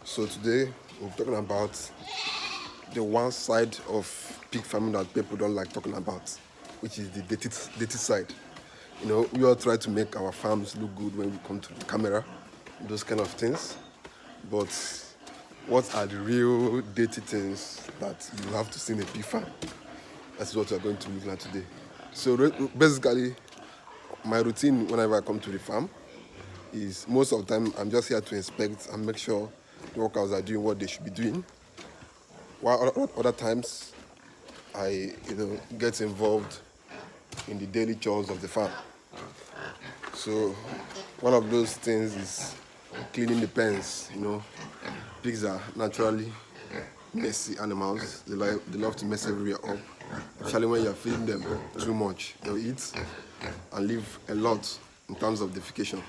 So today we're talking about the one side of pig farming that people don't like talking about, which is the dirty side. You know, we all try to make our farms look good when we come to the camera, those kind of things. But what are the real dirty things that you have to see in a pig farm? That's what we're going to look at today. So basically, my routine whenever I come to the farm is most of the time I'm just here to inspect and make sure the workers are doing what they should be doing. While other times I get involved in the daily chores of the farm. So one of those things is cleaning the pens. Pigs are naturally messy animals. They love to mess everywhere up. Especially when you're feeding them too much, they'll eat and leave a lot in terms of defecation.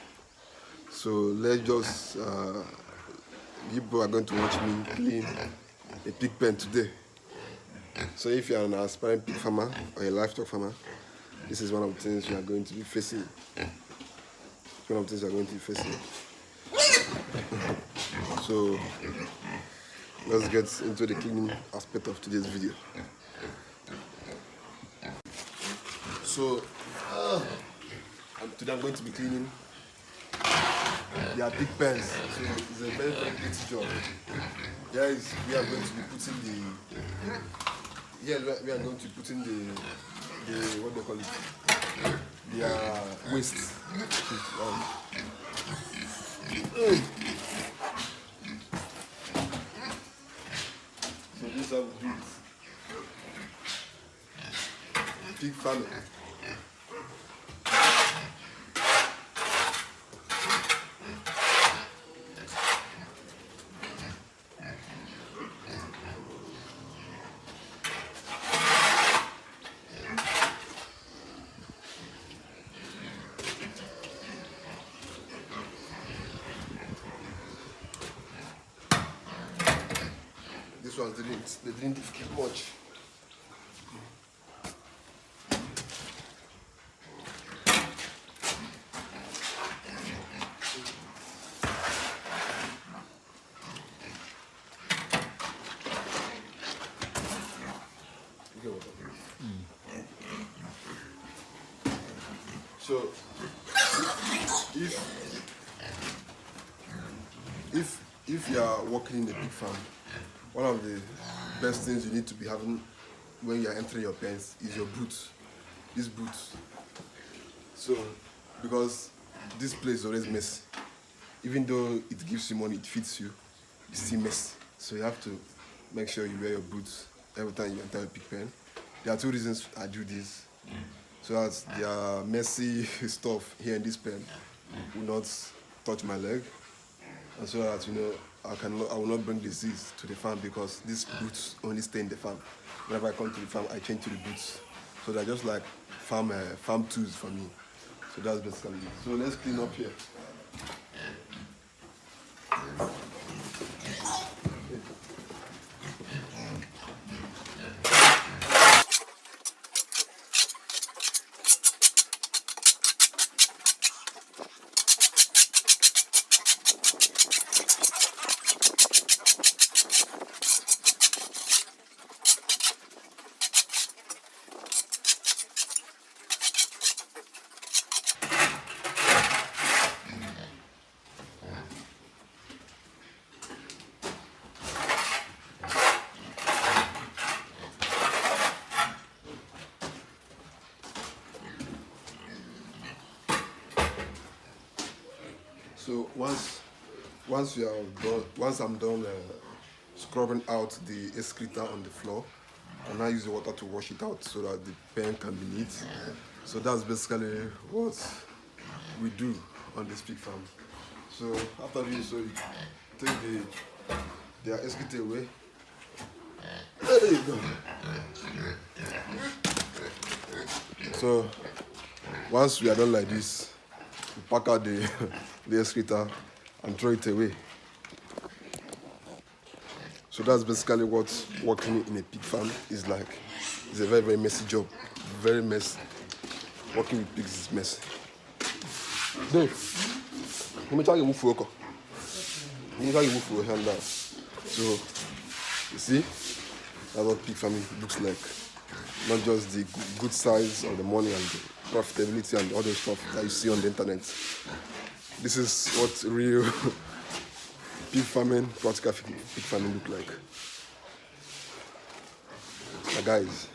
So let's just, people are going to watch me clean a pig pen today. So if you're an aspiring pig farmer or a livestock farmer, this is one of the things you are going to be facing. So let's get into the cleaning aspect of today's video. So today I'm going to be cleaning their pig pens. So it's a very, very dirty job. We are going to be putting the what they call it, their waste. So this is how we do it. Pig farming. This one they didn't defecate much. So if you are working in a pig farm, one of the best things you need to be having when you are entering your pens is your boots. These boots. So because this place is always messy. Even though it gives you money, it feeds you, it's still messy. So you have to make sure you wear your boots every time you enter a pig pen. There are two reasons I do this. So that their messy stuff here in this pen will not touch my leg, and so that I will not bring disease to the farm, because these boots only stay in the farm. Whenever I come to the farm, I change to the boots. So they're just like farm tools for me. So that's basically it. So let's clean up here. So once I'm done scrubbing out the excreta on the floor, and I use the water to wash it out so that the pen can be neat. So that's basically what we do on this pig farm. So after this, so you take their excreta away. There you go. So once we are done like this, we pack out the excreta and throw it away. So that's basically what working in a pig farm is like. It's a very, very messy job. Very messy. Working with pigs is messy. Dave, let me tell you who. Usually you move for your hand down. So you see, that's what pig farming looks like. Not just the good size of the money and the profitability and other stuff that you see on the internet. This is what real pig farming, practical pig farming look like. Guys,